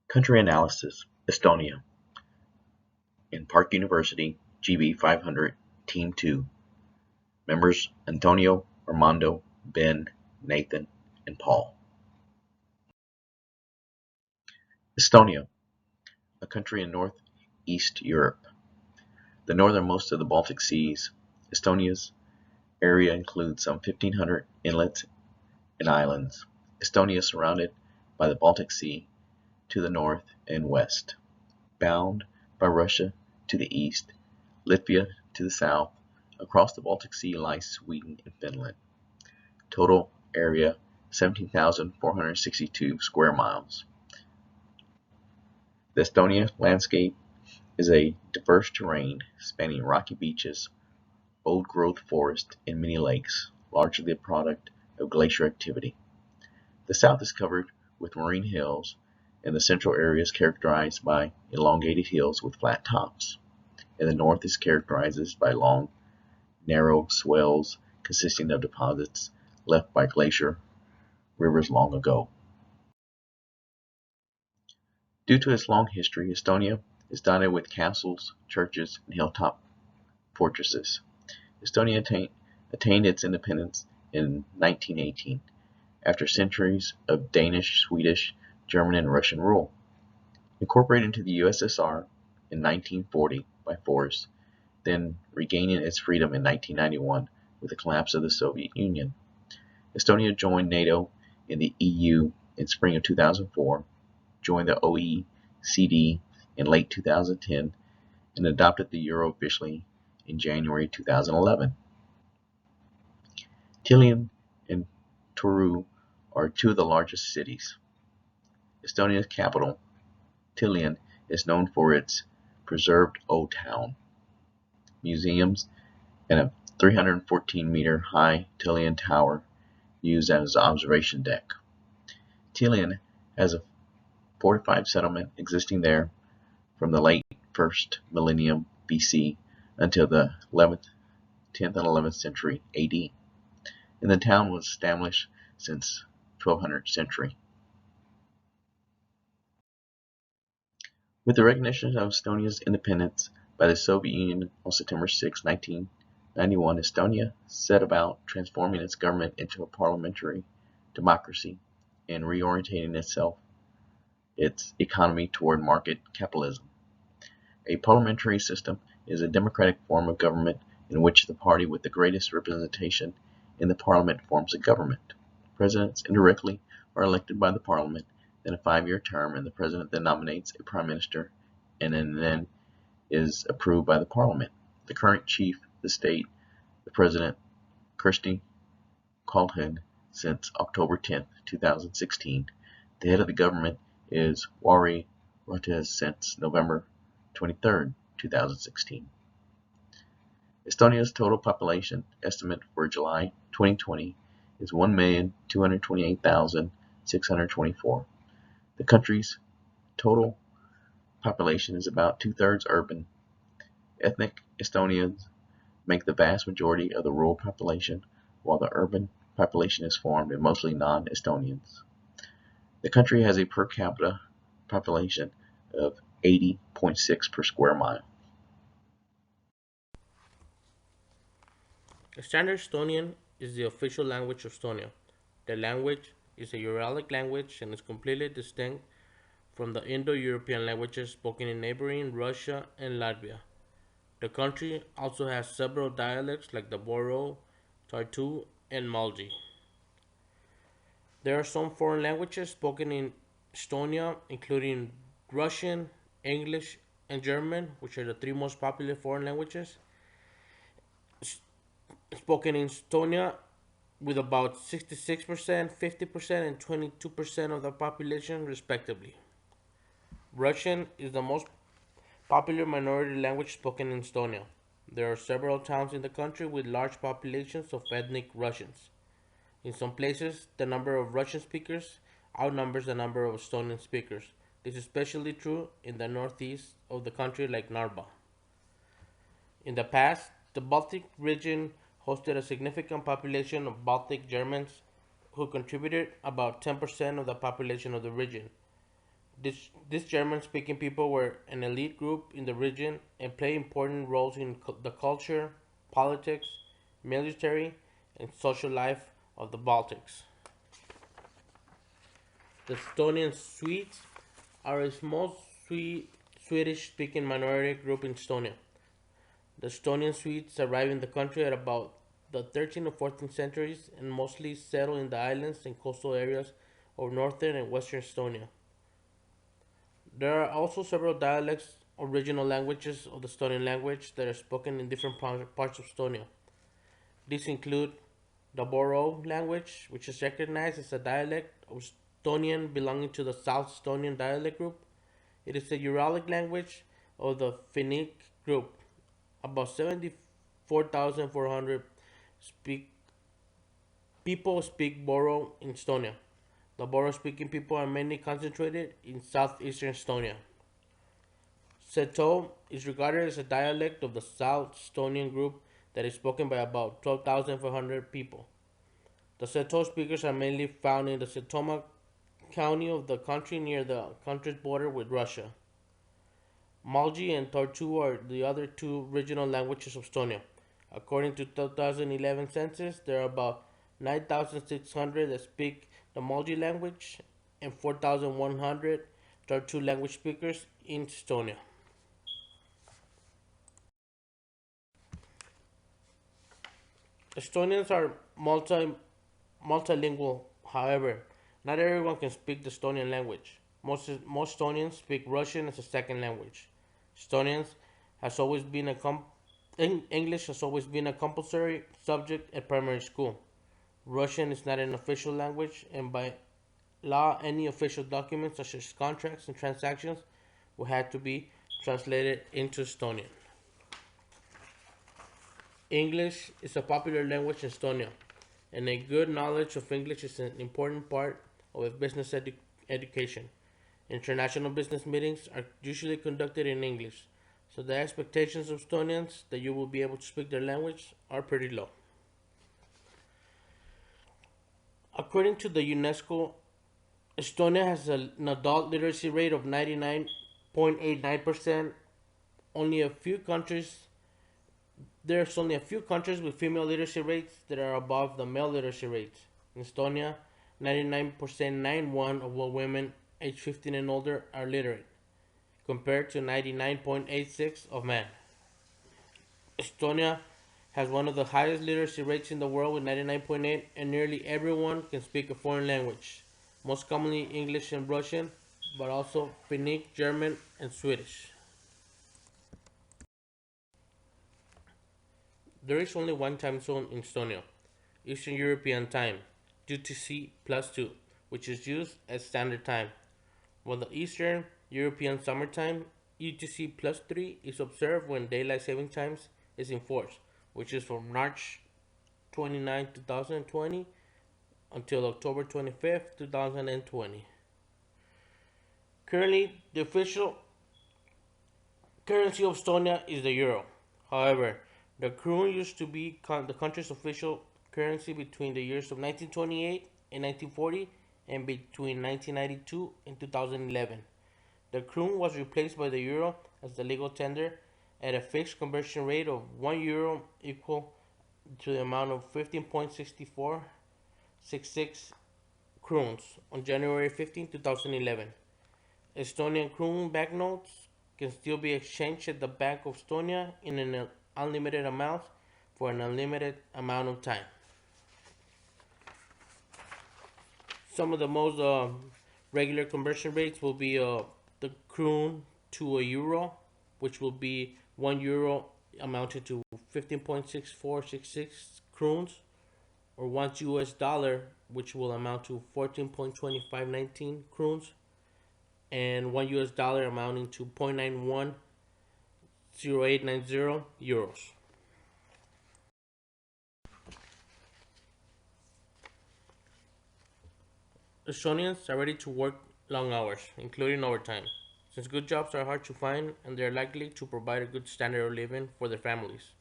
Country Analysis Estonia in Park University GB 500 Team 2 Members Antonio, Armando, Ben, Nathan, and Paul. Estonia, a country in northeast Europe, the northernmost of the Baltic Seas. Estonia's area includes some 1,500 inlets and islands. Estonia is surrounded by the Baltic Sea to the north and west, bound by Russia to the east, Latvia to the south. Across the Baltic Sea lies Sweden and Finland. Total area 17,462 square miles. The Estonia landscape is a diverse terrain spanning rocky beaches, old-growth forest, and many lakes, largely the product of glacier activity. The south is covered with marine hills, and the central area is characterized by elongated hills with flat tops. And the north is characterized by long, narrow swells consisting of deposits left by glacier rivers long ago. Due to its long history, Estonia is dotted with castles, churches, and hilltop fortresses. Estonia attained its independence in 1918, after centuries of Danish, Swedish, German, and Russian rule. Incorporated into the USSR in 1940 by force, then regaining its freedom in 1991 with the collapse of the Soviet Union. Estonia joined NATO and the EU in spring of 2004, joined the OECD in late 2010, and adopted the euro officially in January 2011. Tallinn and Turku are two of the largest cities. Estonia's capital, Tallinn, is known for its preserved old town, museums, and a 314-meter high Tallinn Tower used as an observation deck. Tallinn has a fortified settlement existing there from the late 1st millennium BC until the 10th and 11th century AD, and the town was established since 1200th century. With the recognition of Estonia's independence by the Soviet Union on September 6, 1991, Estonia set about transforming its government into a parliamentary democracy and reorientating its economy toward market capitalism. A parliamentary system is a democratic form of government in which the party with the greatest representation in the parliament forms a government. Presidents indirectly are elected by the parliament in a 5-year term, and the president then nominates a prime minister and then is approved by the parliament. The current chief of the state, the president, Kirsti Kalhen, since October 10, 2016. The head of the government is Wari Rates since November 23, 2016. Estonia's total population estimate for July 2020 is 1,228,624. The country's total population is about 2/3 urban. Ethnic Estonians make the vast majority of the rural population, while the urban population is formed of mostly non-Estonians. The country has a per capita population of 80.6 per square mile. Standard Estonian is the official language of Estonia. The language is a Uralic language and is completely distinct from the Indo-European languages spoken in neighboring Russia and Latvia. The country also has several dialects like the Boro, Tartu, and Malji. There are some foreign languages spoken in Estonia, including Russian, English, and German, which are the three most popular foreign languages spoken in Estonia, with about 66%, 50%, and 22% of the population, respectively. Russian is the most popular minority language spoken in Estonia. There are several towns in the country with large populations of ethnic Russians. In some places, the number of Russian speakers outnumbers the number of Estonian speakers. This is especially true in the northeast of the country, like Narva. In the past, the Baltic region hosted a significant population of Baltic Germans who contributed about 10% of the population of the region. These German speaking people were an elite group in the region and played important roles in the culture, politics, military, and social life of the Baltics. The Estonian Swedes are a small Swedish speaking minority group in Estonia. The Estonian Swedes arrived in the country at about the 13th or 14th centuries and mostly settled in the islands and coastal areas of northern and western Estonia. There are also several dialects or regional languages of the Estonian language that are spoken in different parts of Estonia. These include the Boro language, which is recognized as a dialect of Estonian belonging to the South Estonian dialect group. It is the Uralic language of the Finnic group. About 74,400 speak, people speak Boro in Estonia. The Boro speaking people are mainly concentrated in southeastern Estonia. Seto is regarded as a dialect of the South Estonian group that is spoken by about 12,400 people. The Seto speakers are mainly found in the Setoma county of the country near the country's border with Russia. Malji and Tartu are the other two regional languages of Estonia. According to 2011 census, there are about 9,600 that speak the Malji language and 4,100 Tartu language speakers in Estonia. Estonians are multilingual, however, not everyone can speak the Estonian language. Most Estonians speak Russian as a second language. Estonians has always been a English has always been a compulsory subject at primary school. Russian is not an official language, and by law, any official documents such as contracts and transactions will have to be translated into Estonian. English is a popular language in Estonia, and a good knowledge of English is an important part of a business education. International business meetings are usually conducted in English, so the expectations of Estonians that you will be able to speak their language are pretty low. According to the UNESCO, Estonia has an adult literacy rate of 99.89%. Only a few countries There's only a few countries with female literacy rates that are above the male literacy rates. In Estonia, 99.91% of all women aged 15 and older are literate, compared to 99.86% of men. Estonia has one of the highest literacy rates in the world with 99.8%, and nearly everyone can speak a foreign language, most commonly English and Russian, but also Finnish, German, and Swedish. There is only one time zone in Estonia, Eastern European Time, UTC plus 2, which is used as standard time, while the Eastern European Summer Time, UTC plus 3, is observed when daylight saving times is in force, which is from March 29, 2020 until October 25, 2020. Currently, the official currency of Estonia is the euro. However, the kroon used to be the country's official currency between the years of 1928 and 1940 and between 1992 and 2011. The kroon was replaced by the euro as the legal tender at a fixed conversion rate of 1 euro equal to the amount of 15.6466 kroons on January 15, 2011. Estonian kroon banknotes can still be exchanged at the Bank of Estonia in an unlimited amount for an unlimited amount of time. Some of the most regular conversion rates will be the kroon to a euro, which will be 1 euro amounted to 15.6466 kroons, or 1 US dollar, which will amount to 14.2519 kroons, and 1 US dollar amounting to 0.910890 euros. Estonians are ready to work long hours, including overtime, since good jobs are hard to find and they are likely to provide a good standard of living for their families.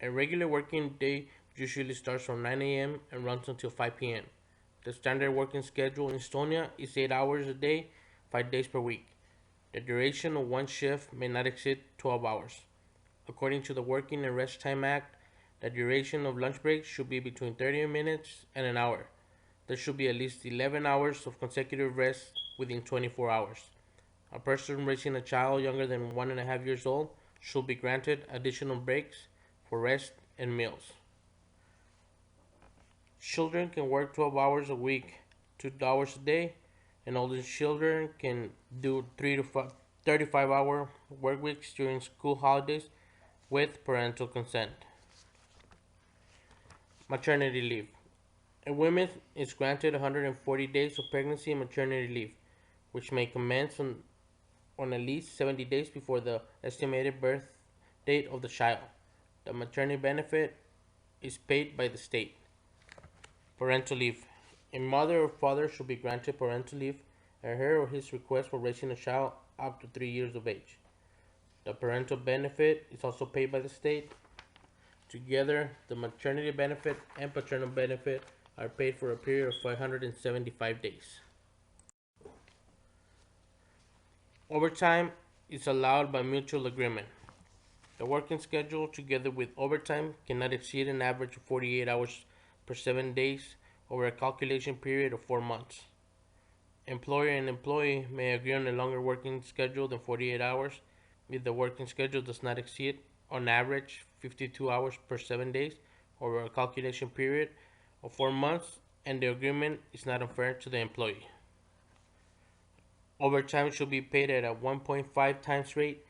A regular working day usually starts from 9 a.m. and runs until 5 p.m. The standard working schedule in Estonia is 8 hours a day 5 days per week. The duration of one shift may not exceed 12 hours. According to the Working and Rest Time Act, the duration of lunch breaks should be between 30 minutes and an hour. There should be at least 11 hours of consecutive rest within 24 hours. A person raising a child younger than 1.5 years old should be granted additional breaks for rest and meals. Children can work 12 hours a week, 2 hours a day, and older children can do 3 to 35-hour work weeks during school holidays with parental consent. Maternity leave. A woman is granted 140 days of pregnancy and maternity leave, which may commence on at least 70 days before the estimated birth date of the child. The maternity benefit is paid by the state. Parental leave. A mother or father should be granted parental leave at her or his request for raising a child up to 3 years of age. The parental benefit is also paid by the state. Together, the maternity benefit and paternal benefit are paid for a period of 575 days. Overtime is allowed by mutual agreement. The working schedule, together with overtime, cannot exceed an average of 48 hours per 7 days over a calculation period of 4 months. Employer and employee may agree on a longer working schedule than 48 hours if the working schedule does not exceed, on average, 52 hours per 7 days over a calculation period of 4 months and the agreement is not unfair to the employee. Overtime should be paid at a 1.5 times rate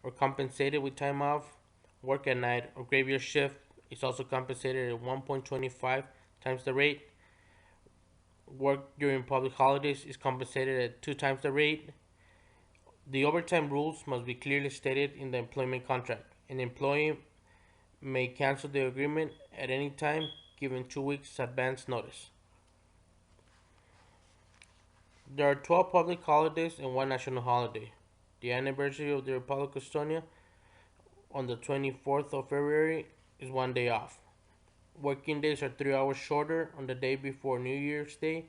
or compensated with time off. Work at night or graveyard shift is also compensated at 1.25 times the rate. Work during public holidays is compensated at 2 times the rate. The overtime rules must be clearly stated in the employment contract. An employee may cancel the agreement at any time given 2 weeks advance notice. There are 12 public holidays and one national holiday. The anniversary of the Republic of Estonia on the 24th of February is one day off. Working days are 3 hours shorter on the day before New Year's Day,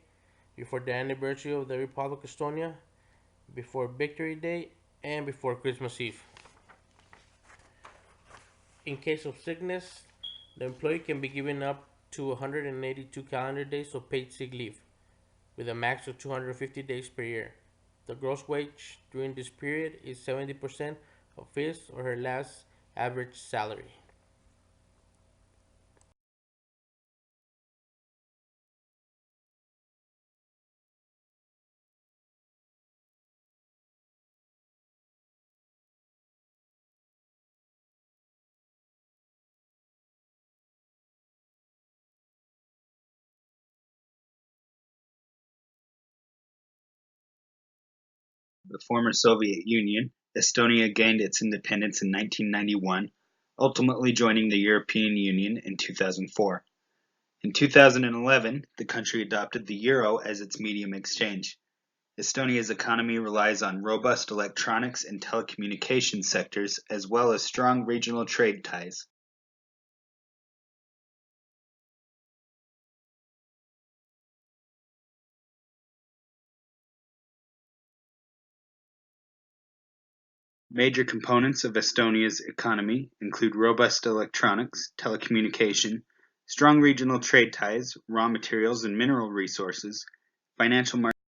before the anniversary of the Republic of Estonia, before Victory Day, and before Christmas Eve. In case of sickness, the employee can be given up to 182 calendar days of paid sick leave, with a max of 250 days per year. The gross wage during this period is 70% of his or her last average salary. The former Soviet Union, Estonia gained its independence in 1991, ultimately joining the European Union in 2004. In 2011, the country adopted the euro as its medium exchange. Estonia's economy relies on robust electronics and telecommunications sectors as well as strong regional trade ties. Major components of Estonia's economy include robust electronics, telecommunication, strong regional trade ties, raw materials and mineral resources, financial markets.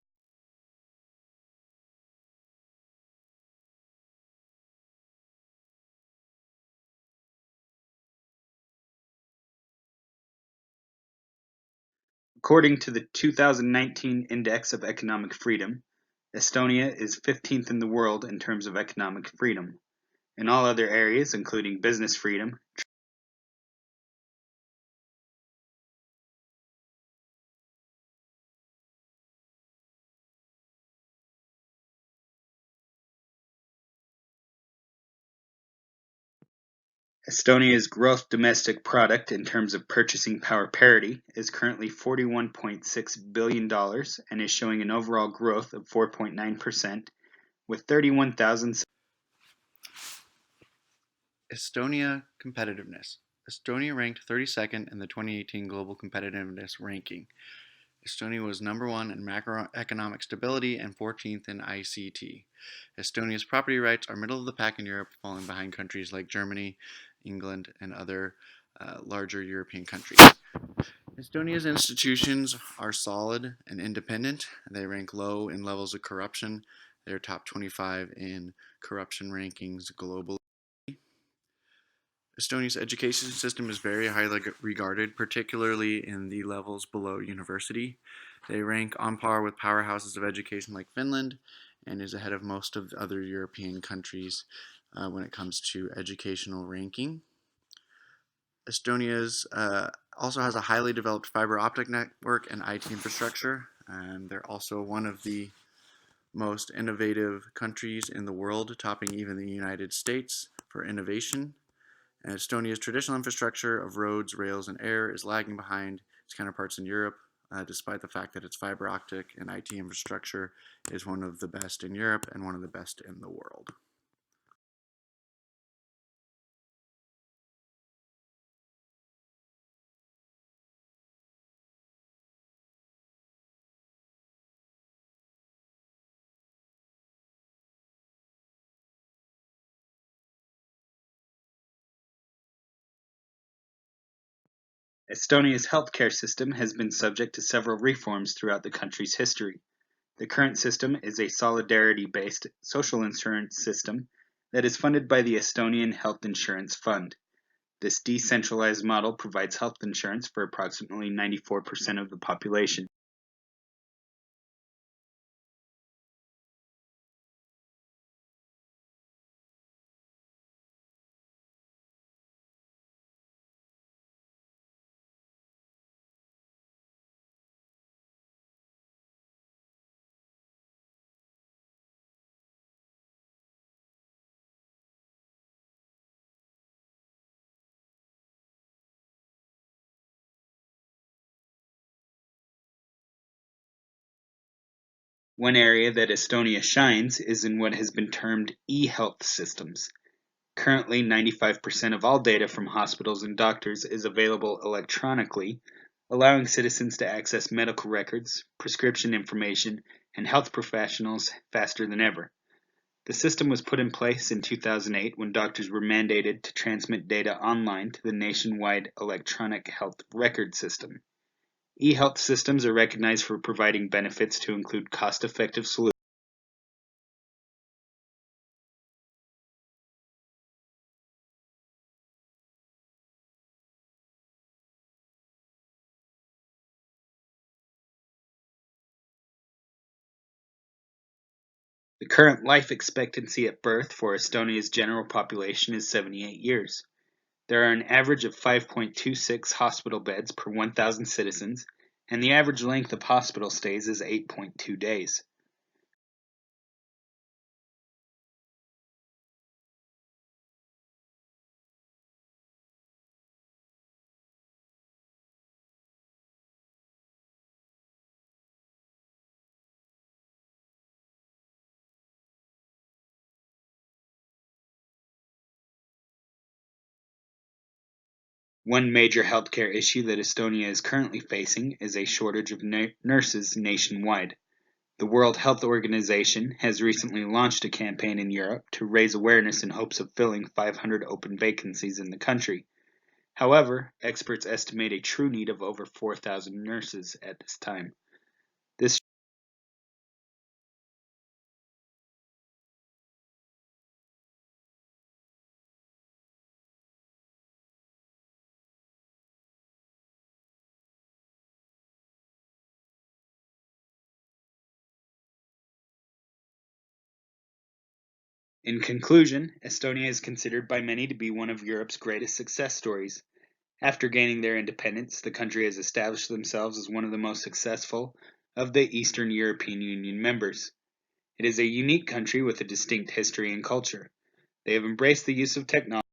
According to the 2019 Index of Economic Freedom, Estonia is 15th in the world in terms of economic freedom. In all other areas, including business freedom, Estonia's gross domestic product in terms of purchasing power parity is currently $41.6 billion and is showing an overall growth of 4.9% with 31,000. Estonia competitiveness. Estonia ranked 32nd in the 2018 Global Competitiveness Ranking. Estonia was number 1 in macroeconomic stability and 14th in ICT. Estonia's property rights are middle of the pack in Europe, falling behind countries like Germany, England, and other larger European countries. Estonia's institutions are solid and independent. They rank low in levels of corruption. They're top 25 in corruption rankings globally. Estonia's education system is very highly regarded, particularly in the levels below university. They rank on par with powerhouses of education like Finland and is ahead of most of the other European countries when it comes to educational ranking. Estonia's also has a highly developed fiber optic network and IT infrastructure. They're also one of the most innovative countries in the world, topping even the United States for innovation. And Estonia's traditional infrastructure of roads, rails, and air is lagging behind its counterparts in Europe, despite the fact that its fiber optic and IT infrastructure is one of the best in Europe and one of the best in the world. Estonia's healthcare system has been subject to several reforms throughout the country's history. The current system is a solidarity-based social insurance system that is funded by the Estonian Health Insurance Fund. This decentralized model provides health insurance for approximately 94% of the population. One area that Estonia shines is in what has been termed e-health systems. Currently, 95% of all data from hospitals and doctors is available electronically, allowing citizens to access medical records, prescription information, and health professionals faster than ever. The system was put in place in 2008 when doctors were mandated to transmit data online to the nationwide electronic health record system. E-health systems are recognized for providing benefits to include cost-effective solutions. The current life expectancy at birth for Estonia's general population is 78 years. There are an average of 5.26 hospital beds per 1,000 citizens, and the average length of hospital stays is 8.2 days. One major healthcare issue that Estonia is currently facing is a shortage of nurses nationwide. The World Health Organization has recently launched a campaign in Europe to raise awareness in hopes of filling 500 open vacancies in the country. However, experts estimate a true need of over 4,000 nurses at this time. This In conclusion, Estonia is considered by many to be one of Europe's greatest success stories. After gaining their independence, the country has established themselves as one of the most successful of the Eastern European Union members. It is a unique country with a distinct history and culture. They have embraced the use of technology